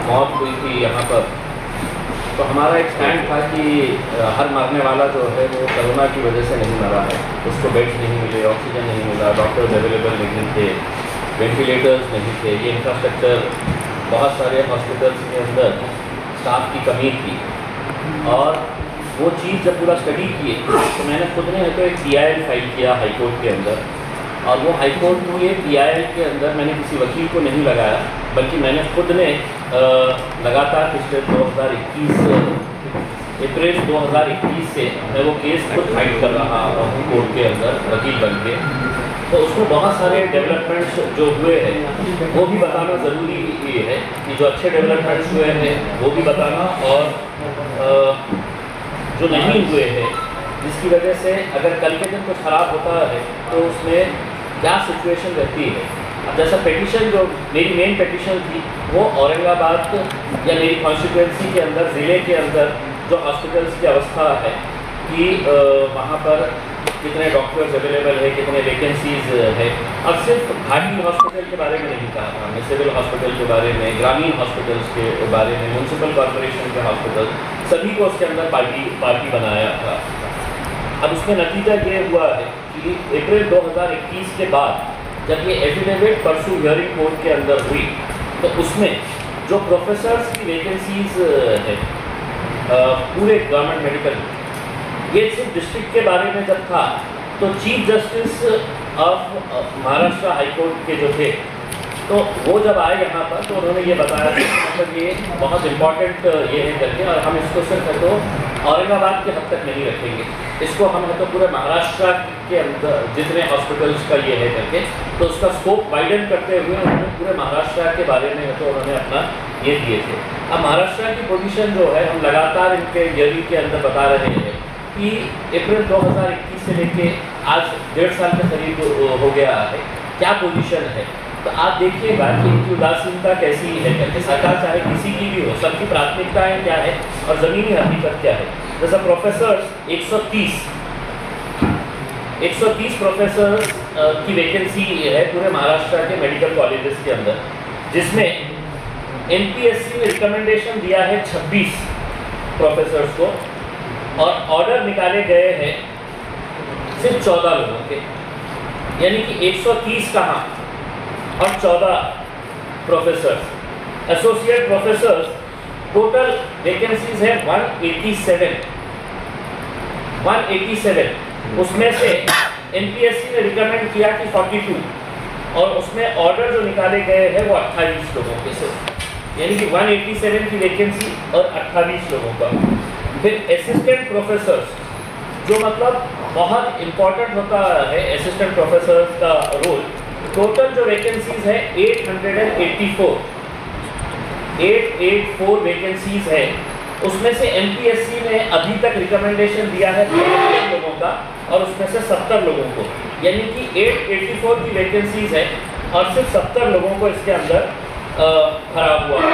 मौत हुई थी यहाँ पर, तो हमारा एक स्टैंड था कि हर मरने वाला जो है वो कोरोना की वजह से नहीं मरा है, उसको बेड्स नहीं मिले, ऑक्सीजन नहीं मिला, डॉक्टर्स अवेलेबल नहीं थे, वेंटिलेटर्स नहीं थे, ये इंफ्रास्ट्रक्चर बहुत सारे हॉस्पिटल्स के अंदर स्टाफ की कमी थी। और वो चीज़ जब पूरा स्टडी किए तो मैंने खुद ने तो एक PIL फाइल किया हाई कोर्ट के अंदर, और वो हाई कोर्ट में ये PIL के अंदर मैंने किसी वकील को नहीं लगाया, बल्कि मैंने खुद ने लगातार पिछले 2021 अप्रैल 2021 से मैं वो केस खुद फाइट कर रहा हूँ कोर्ट के अंदर वकील बन के। तो उसमें बहुत सारे डेवलपमेंट्स जो हुए हैं वो भी बताना ज़रूरी ये है कि जो अच्छे डेवलपमेंट्स हुए हैं वो भी बताना, और जो नहीं हुए हैं जिसकी वजह से अगर कल के दिन कुछ ख़राब होता है तो उसमें क्या सिचुएशन रहती है। अब जैसा पेटिशन जो मेरी मेन पेटिशन थी वो औरंगाबाद या मेरी कॉन्स्टिट्यूंसी के अंदर ज़िले के अंदर जो हॉस्पिटल्स की अवस्था है कि वहाँ पर कितने डॉक्टर्स अवेलेबल है, कितने वैकेंसीज है, और सिर्फ घाटी हॉस्पिटल के बारे में नहीं कहा था हमने, सिविल हॉस्पिटल के बारे में, ग्रामीण हॉस्पिटल्स के बारे में, म्यूनसिपल कॉरपोरेशन के हॉस्पिटल, सभी को उसके अंदर पार्टी बनाया था। अब उसमें नतीजा ये हुआ है कि अप्रैल 2021 के बाद जब ये एफिडेविट परसू हियरिंग कोर्ट के अंदर हुई तो उसमें जो प्रोफेसर्स की वैकेंसीज है पूरे गवर्नमेंट मेडिकल, ये सिर्फ डिस्ट्रिक्ट के बारे में जब था तो chief justice of Maharashtra high court के जो थे तो वो जब आए यहाँ पर तो उन्होंने ये बताया कि मतलब ये बहुत इम्पॉर्टेंट ये है करके, और हम इसको सिर्फ है तो औरंगाबाद के हद तक नहीं रखेंगे, इसको हम है तो पूरे महाराष्ट्र के अंदर जितने हॉस्पिटल्स का ये है करके, तो उसका स्कोप वाइडन करते हुए उन्होंने पूरे महाराष्ट्र के बारे में है तो उन्होंने अपना ये दिए थे। अब महाराष्ट्र की पोजीशन जो है हम लगातार इनके हियरिंग के अंदर बता रहे हैं कि अप्रैल 2021 से लेके आज 1.5 साल के करीब हो गया है, क्या पोजीशन है। तो आप देखिएगा कि इनकी उदासीनता कैसी है करके, सरकार चाहे किसी की भी हो, सबकी प्राथमिकताएं क्या है और ज़मीनी हकीकत क्या है। जैसा प्रोफेसर्स 130 प्रोफेसर्स की वैकेंसी है पूरे महाराष्ट्र के मेडिकल कॉलेजेस के अंदर, जिसमें NPSC ने रिकमेंडेशन दिया है 26 प्रोफेसर्स को, और ऑर्डर निकाले गए हैं सिर्फ 14 लोगों के, यानी कि 130 कहाँ और 14 professors, associate professors, total vacancies है 187। उसमें से NPSC ने रिकमेंड किया कि 42, और उसमें ऑर्डर जो निकाले गए हैं वो 28 लोगों के सिर्फ, यानी कि 187 की वैकेंसी और 28 लोगों का। फिर असिस्टेंट प्रोफेसर्स, जो मतलब बहुत इम्पॉर्टेंट होता है असिस्टेंट प्रोफेसर्स का रोल, टोटल जो वैकेंसीज है 884 वैकेंसीज है, उसमें से NPSC ने अभी तक रिकमेंडेशन दिया है 15 लोगों का और उसमें से 70 लोगों को, यानी कि 884 की वैकेंसीज है और सिर्फ 70 लोगों को इसके अंदर खराब हुआ है।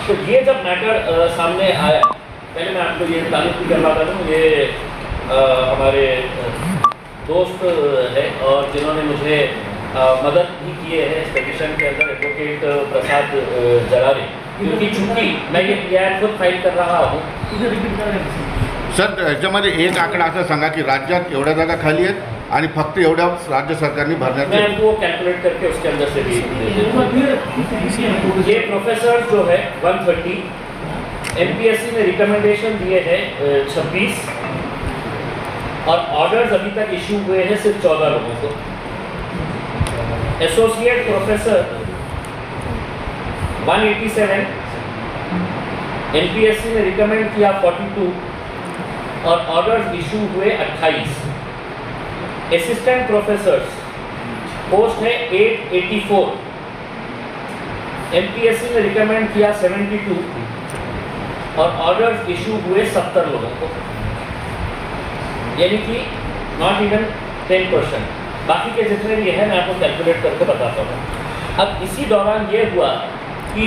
तो ये जब मैटर सामने आया, पहले मैं आपको ये तारीफ भी करवा दूँ, ये हमारे दोस्त है और जिन्होंने मुझे मदद भी किए हैं इस पिटीशन के अंदर, एडवोकेट प्रसाद जरारे, क्योंकि चूंकि मैं ये PIL खुद फाइल कर रहा हूँ। सर, याच्यामध्ये एक आकडा असा सांगा की राज्यात एवढ्या जागा खाली आहेत आणि फक्त एवढ्या राज्य सरकारने भरण्याचे, मैं आपको कैलकुलेट करके उसके अंदर से भी ये प्रोफेसर जो है 130, NPSC ने रिकमेंडेशन दिए हैं 26, और ऑर्डर्स अभी तक इशू हुए हैं सिर्फ 14 लोगों को। एसोसिएट प्रोफेसर 187, NPSC ने रिकमेंड किया 42 और ऑर्डर्स इशू हुए 28। असिस्टेंट प्रोफेसर्स पोस्ट है 884, NPSC ने रिकमेंड किया 72 और ऑर्डर्स इशू हुए 70 लोगों को, यानी कि नॉट इवन 10%। बाकी के जितने भी है मैं आपको कैलकुलेट करके बताता हूँ। अब इसी दौरान ये हुआ कि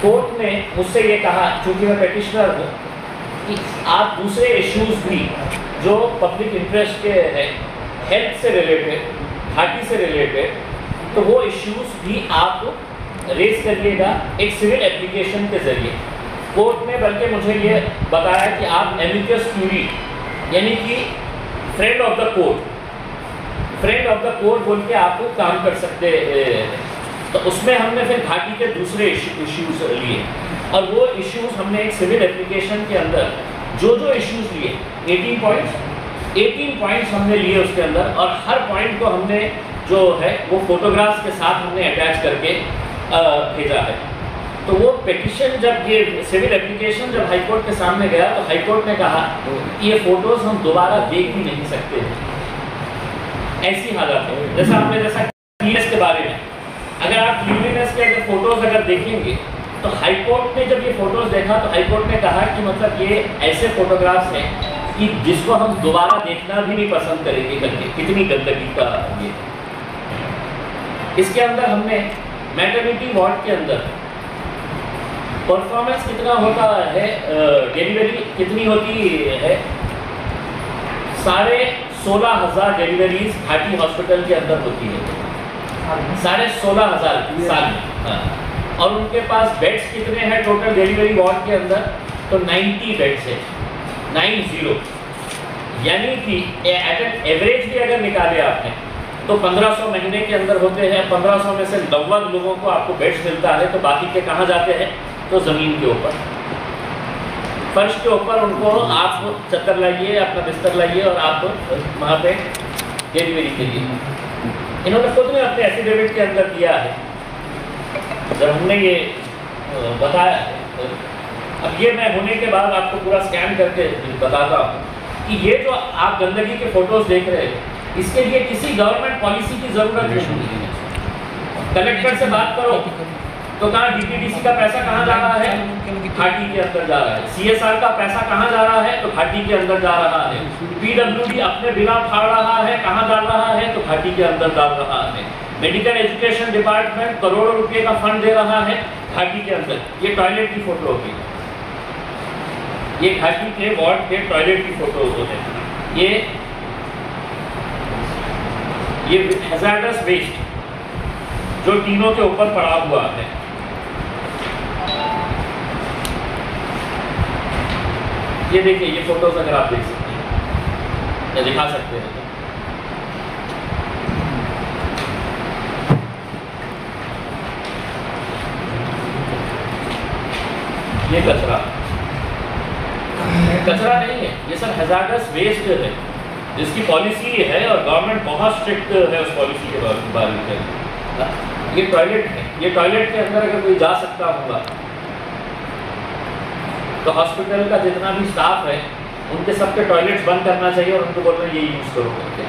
कोर्ट ने मुझसे ये कहा, चूँकि मैं पेटिशनर हूँ, कि आप दूसरे इश्यूज भी जो पब्लिक इंटरेस्ट के हैं, हेल्थ से रिलेटेड, घाटी से रिलेटेड, तो वो इश्यूज भी आप रेज करिएगा एक सिविल एप्लीकेशन के जरिए कोर्ट में, बल्कि मुझे ये बताया कि आप एमिकस क्यूरी यानी कि फ्रेंड ऑफ द कोर्ट बोल के आप काम कर सकते हैं। तो उसमें हमने फिर घाटी के दूसरे इश्यूज लिए और वो इश्यूज हमने एक सिविल एप्लीकेशन के अंदर जो इश्यूज लिए 18 पॉइंट्स हमने लिए उसके अंदर, और हर पॉइंट को हमने जो है वो फोटोग्राफ्स के साथ हमने अटैच करके भेजा है। तो वो पिटिशन जब ये सिविल एप्लीकेशन जब हाईकोर्ट के सामने गया तो हाईकोर्ट ने कहा कि ये फोटोज हम दोबारा देख भी नहीं सकते हैं, ऐसी हालत है। जैसा क्लीननेस के बारे में, अगर आप क्लीनलीनेस के अगर फोटोज अगर देखेंगे तो हाईकोर्ट ने जब ये फोटोज देखा तो हाईकोर्ट ने कहा कि मतलब ये ऐसे फोटोग्राफ्स हैं कि जिसको हम दोबारा देखना भी नहीं पसंद करेंगे करके, कितनी गंदगी का ये। इसके अंदर हमने मैटरनिटी वार्ड के अंदर परफॉर्मेंस कितना होता है, डिलीवरी कितनी होती है, 16,500 डिलीवरीज घाटी हॉस्पिटल के अंदर होती है, 16,500 साल में। हाँ। और उनके पास बेड्स कितने हैं टोटल डिलीवरी वार्ड के अंदर, तो 90 बेड्स है, 90, यानी कि एट एन एवरेज भी अगर निकाले आपने तो 1500 महीने के अंदर होते हैं। 1500 में से 90 लोगों को आपको बेड्स मिलता है, तो बाकी के कहाँ जाते हैं, तो ज़मीन के ऊपर, फर्श के ऊपर उनको आप चक्कर लाइए, अपना बिस्तर लाइए और आप वहाँ पे डिलीवरी के लिए। इन्होंने खुद ने अपने एफिडेविट के अंदर दिया है, जब हमने ये बताया है। अब ये मैं होने के बाद आपको पूरा स्कैन करके बताता हूँ कि ये जो आप गंदगी के फोटोज देख रहे हैं, इसके लिए किसी गवर्नमेंट पॉलिसी की ज़रूरत नहीं है। कलेक्टर से बात करो तो कहाँ डीपीडीसी का पैसा कहाँ जा रहा है, घाटी के अंदर जा रहा है। सीएसआर का पैसा कहाँ जा रहा है, तो घाटी के अंदर जा रहा है। पीडब्ल्यूडी अपने बिना फाड़ रहा है, कहाँ डाल रहा है, तो घाटी के अंदर डाल रहा है। मेडिकल एजुकेशन डिपार्टमेंट करोड़ों रुपए का फंड दे रहा है घाटी के अंदर। ये टॉयलेट की फोटो होगी, ये घाटी के वार्ड के टॉयलेट की फोटो होते हैं। ये हैजार्डस वेस्ट जो टीनों के ऊपर पड़ा हुआ है। ये देखिए, ये फोटोज अगर आप देख सकते हैं या दिखा सकते हैं, ये कचरा नहीं है, ये सब हैजार्डस वेस्ट है जिसकी पॉलिसी है और गवर्नमेंट बहुत स्ट्रिक्ट है उस पॉलिसी के बारे में। ये टॉयलेट है, ये टॉयलेट के अंदर अगर कोई जा सकता होगा तो हॉस्पिटल का जितना भी स्टाफ है उनके सबके टॉयलेट्स बंद करना चाहिए और उनको बोलना ये यूज़ करो करके।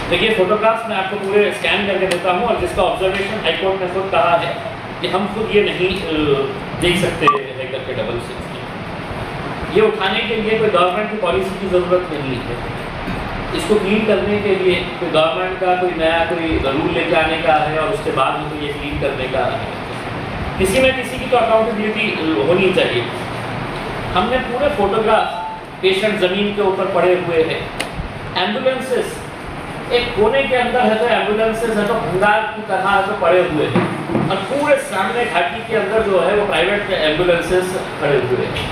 तो ये फोटोग्राफ्स मैं आपको पूरे स्कैन करके देता हूँ, और जिसका ऑब्जर्वेशन हाईकोर्ट ने खुद कहा है कि हम खुद ये नहीं देख सकते है करके डबल सिक्स। ये उठाने के लिए कोई गवर्नमेंट की पॉलिसी की ज़रूरत नहीं है। इसको क्लीन करने के लिए कोई गवर्नमेंट का कोई नया कोई रूल लेके आने का है और उसके बाद में तो ये क्लीन करने का है। किसी न किसी की तो अकाउंटेबिलिटी होनी चाहिए। हमने पूरे फोटोग्राफ, पेशेंट ज़मीन के ऊपर पड़े हुए हैं, एम्बुलेंसेस एक कोने के अंदर है तो एम्बुलेंसेस है तो भंडार की तरह तो पड़े हुए हैं, और पूरे सामने घाटी के अंदर जो है वो प्राइवेट एम्बुलेंसेस खड़े हुए हैं।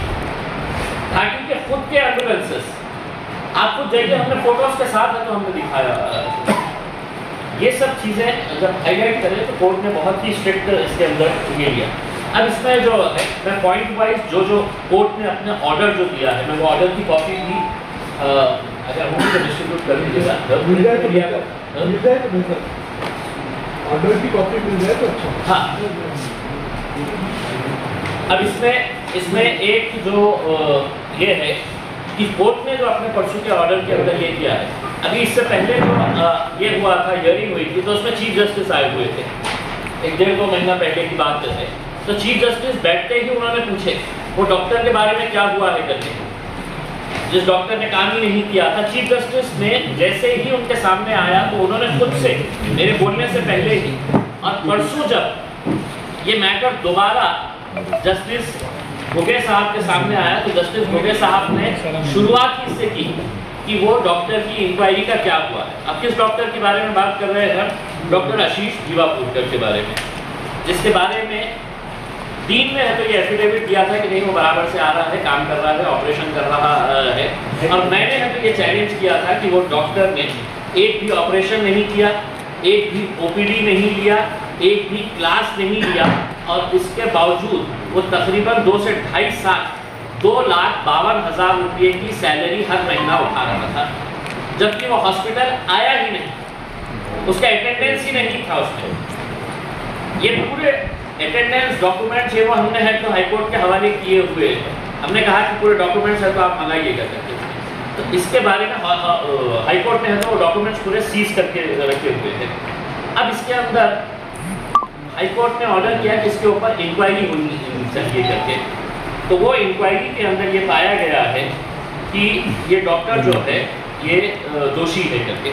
घाटी के खुद के एम्बुलेंसेस आपको जाइए, हमने फोटोज के साथ है तो हमने दिखाया। ये सब चीज़ें जब हाईलाइट करें तो कोर्ट ने बहुत ही स्ट्रिक्ट इसके अंदर ये लिया। अब इसमें जो है मैं पॉइंट वाइज जो कोर्ट ने अपने ऑर्डर जो दिया है, मैं वो ऑर्डर की कॉपी भी अगर हम तो डिस्ट्रीब्यूट कर दीजिएगा, मिल जाए तो बेहतर, ऑर्डर की कॉपी मिल जाए तो अच्छा। हाँ, अब इसमें एक जो ये है कि कोर्ट ने जो अपने परसों के ऑर्डर के अंदर ये किया है। अभी इससे पहले जो ये हुआ था, हियरिंग हुई थी, तो उसमें चीफ जस्टिस आए हुए थे, 1-1.5 महीना पहले की बात है। तो चीफ जस्टिस बैठते ही उन्होंने पूछे वो डॉक्टर के बारे में क्या हुआ है करके, जिस डॉक्टर ने काम ही नहीं किया था। चीफ जस्टिस ने जैसे ही उनके सामने आया तो उन्होंने खुद से मेरे बोलने से पहले ही, और परसों जब ये मैटर दोबारा जस्टिस घुगे साहब के सामने आया तो जस्टिस घुगे साहब ने शुरुआत इससे की कि वो डॉक्टर की इंक्वायरी का क्या हुआ है। अब किस डॉक्टर के बारे में बात कर रहे हैं हम? डॉक्टर आशीष दीवापुरकर के बारे में, जिसके बारे में डीन ने तो ये एफिडेविट दिया था कि नहीं वो बराबर से आ रहा है, काम कर रहा है, ऑपरेशन कर रहा है। और मैंने है तो ये चैलेंज किया था कि वो डॉक्टर ने एक भी ऑपरेशन नहीं किया, एक भी ओपीडी नहीं लिया, एक भी क्लास नहीं लिया, और इसके बावजूद वो तकरीबन 2 से 2.5 साल 2,52,000 रुपये की सैलरी हर महीना उठा रहा था, जबकि वो हॉस्पिटल आया ही नहीं, उसका अटेंडेंस ही नहीं था उसमें। ये पूरे अटेंडेंस डॉक्यूमेंट्स ये वो हमने है तो हाईकोर्ट के हवाले किए हुए हैं। हमने कहा कि पूरे डॉक्यूमेंट्स है तो आप मंगाइएगा करके, तो इसके बारे में हाईकोर्ट ने है तो वो डॉक्यूमेंट्स पूरे सीज करके रखे हुए हैं। अब इसके अंदर हाईकोर्ट ने ऑर्डर किया कि इसके ऊपर इंक्वायरी होनी चाहिए करके, तो वो इंक्वायरी के अंदर ये पाया गया है कि ये डॉक्टर जो है ये दोषी है करके,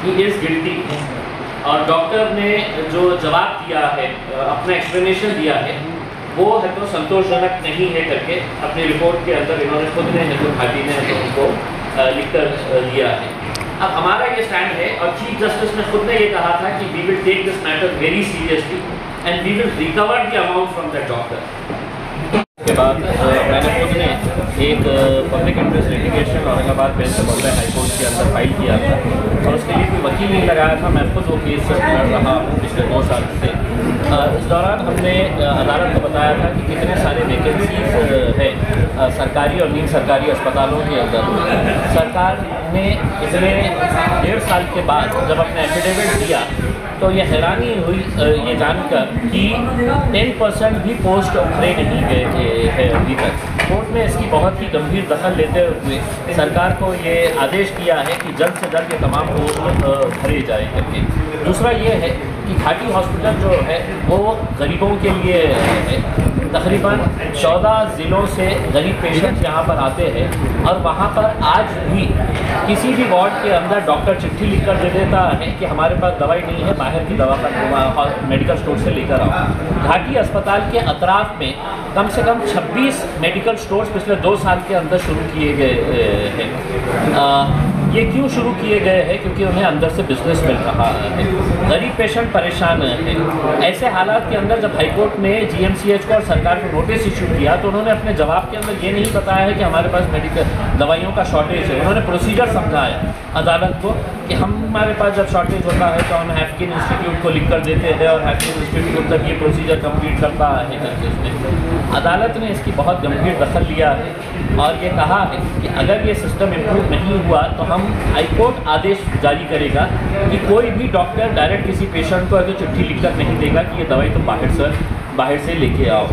ही इज़ गिल्टी। और डॉक्टर ने जो जवाब दिया है, अपना एक्सप्लेनेशन दिया है, वो है तो संतोषजनक नहीं है करके अपनी रिपोर्ट के अंदर इन्होंने खुद ने है तो घाटी ने तो उनको लिखकर दिया है। अब हमारा ये स्टैंड है, और चीफ जस्टिस ने खुद ने ये कहा था कि we will take this matter very seriously and we will recover the amount from the doctor. के बाद मैंने खुद ने एक public interest litigation Aurangabad bench Bombay high court के अंदर फाइल किया था, और उसके लिए कोई वकील नहीं लगाया था। मैं खुद वो केस लड़ रहा हूँ पिछले 2 साल से। इस दौरान हमने अदालत को बताया था कि कितने सारे वैकेंसीज है सरकारी और नीम सरकारी अस्पतालों के अंदर। सरकार ने इतने 1.5 साल के बाद जब अपना एफिडेविट दिया तो ये हैरानी हुई ये जानकर कि 10% भी पोस्ट भरे नहीं गए थे अभी तक। कोर्ट ने इसकी बहुत ही गंभीर दखल लेते हुए सरकार को ये आदेश किया है कि जल्द से जल्द ये तमाम पोस्ट भरे जाए करके। दूसरा ये है कि घाटी हॉस्पिटल जो है वो गरीबों के लिए है। तकरीबन 14 ज़िलों से गरीब पेशेंट यहाँ पर आते हैं, और वहाँ पर आज भी किसी भी वार्ड के अंदर डॉक्टर चिट्ठी लिखकर दे देता है कि हमारे पास दवाई नहीं है, बाहर की दवा का मेडिकल स्टोर से लेकर आओ। घाटी अस्पताल के अतराफ में कम से कम 26 मेडिकल स्टोर्स पिछले 2 साल के अंदर शुरू किए गए हैं। ये क्यों शुरू किए गए हैं? क्योंकि उन्हें अंदर से बिजनेस मिल रहा है, गरीब पेशेंट परेशान है। ऐसे हालात के अंदर जब हाईकोर्ट ने जीएमसीएच को और सरकार को नोटिस इशू किया तो उन्होंने अपने जवाब के अंदर ये नहीं बताया है कि हमारे पास मेडिकल दवाइयों का शॉर्टेज है। उन्होंने प्रोसीजर समझाया अदालत को कि हमारे पास जब शॉर्टेज होता है तो हम हैफकिन इंस्टीट्यूट को लिख कर देते हैं, और हैफकिन इंस्टीट्यूट तक ये प्रोसीजर कंप्लीट करता है करके उसमें अदालत ने इसकी बहुत गंभीर दखल लिया है, और ये कहा है कि अगर ये सिस्टम इम्प्रूव नहीं हुआ तो हम हाईकोर्ट आदेश जारी करेगा कि कोई भी डॉक्टर डायरेक्ट किसी पेशेंट को अगर चिट्ठी लिखकर नहीं देगा कि ये दवाई तुम बाहर से लेके आओ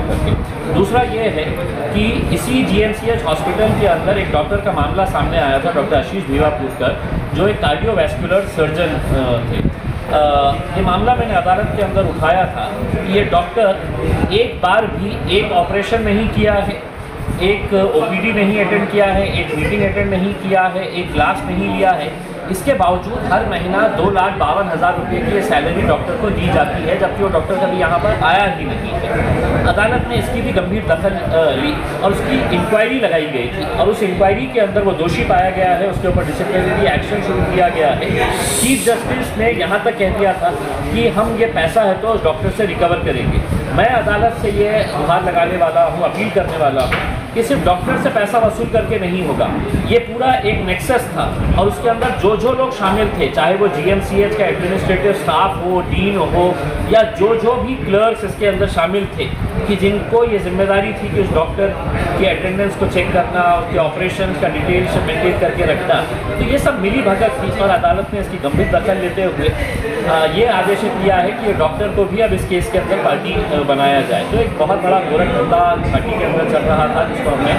करके। दूसरा ये है कि इसी जीएमसीएच हॉस्पिटल के अंदर एक डॉक्टर का मामला सामने आया था, डॉक्टर आशीष दीवापुरकर, जो एक कार्डियोवैस्कुलर सर्जन थे। ये मामला मैंने अदालत के अंदर उठाया था कि ये डॉक्टर एक बार भी एक ऑपरेशन नहीं किया है, एक ओपीडी नहीं अटेंड किया है, एक मीटिंग अटेंड नहीं किया है, एक क्लास नहीं लिया है। इसके बावजूद हर महीना 2,52,000 रुपये की सैलरी डॉक्टर को दी जाती है, जबकि वो डॉक्टर कभी यहाँ पर आया ही नहीं है। अदालत ने इसकी भी गंभीर दखल ली और उसकी इंक्वायरी लगाई गई थी, और उस इंक्वायरी के अंदर वो दोषी पाया गया है, उसके ऊपर डिसिप्लिनरी एक्शन शुरू किया गया है। चीफ जस्टिस ने यहाँ तक कह दिया था कि हम ये पैसा है तो उस डॉक्टर से रिकवर करेंगे। मैं अदालत से ये गुहार लगाने वाला हूँ, अपील करने वाला हूँ कि सिर्फ डॉक्टर से पैसा वसूल करके नहीं होगा। ये पूरा एक नेक्सस था, और उसके अंदर जो लोग शामिल थे, चाहे वो जीएमसीएच का एडमिनिस्ट्रेटिव स्टाफ हो, डीन हो, या जो भी क्लर्क्स इसके अंदर शामिल थे, कि जिनको ये जिम्मेदारी थी कि उस डॉक्टर की अटेंडेंस को चेक करना, उसके ऑपरेशन का डिटेल्स मेंटेन करके रखना, तो ये सब मिली भगत थी। और अदालत ने इसकी गंभीर दखल लेते हुए ये आदेश किया है कि ये डॉक्टर को भी अब इस केस के अंदर पार्टी बनाया जाए। तो एक बहुत बड़ा गोरख धंधा पार्टी के अंदर चल रहा था, जिसको हमने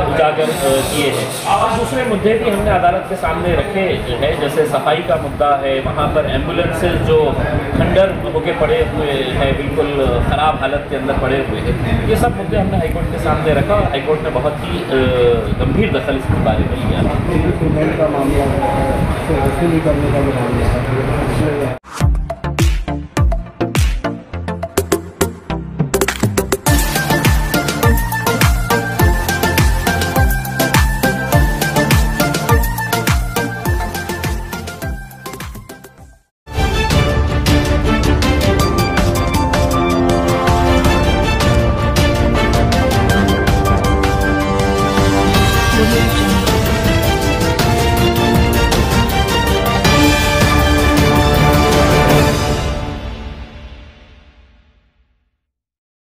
उजागर किए हैं। और दूसरे मुद्दे भी हमने अदालत के सामने रखे हैं, जैसे सफाई का मुद्दा है, वहाँ पर एम्बुलेंसेज जो खंडर होके पड़े हुए हैं, बिल्कुल ख़राब हालत के अंदर पड़े हुए हैं, ये सब मुद्दे हमने हाईकोर्ट के सामने रखा, और हाईकोर्ट ने बहुत ही गंभीर दखल इसके बारे में लिया। मामला वसूली करने का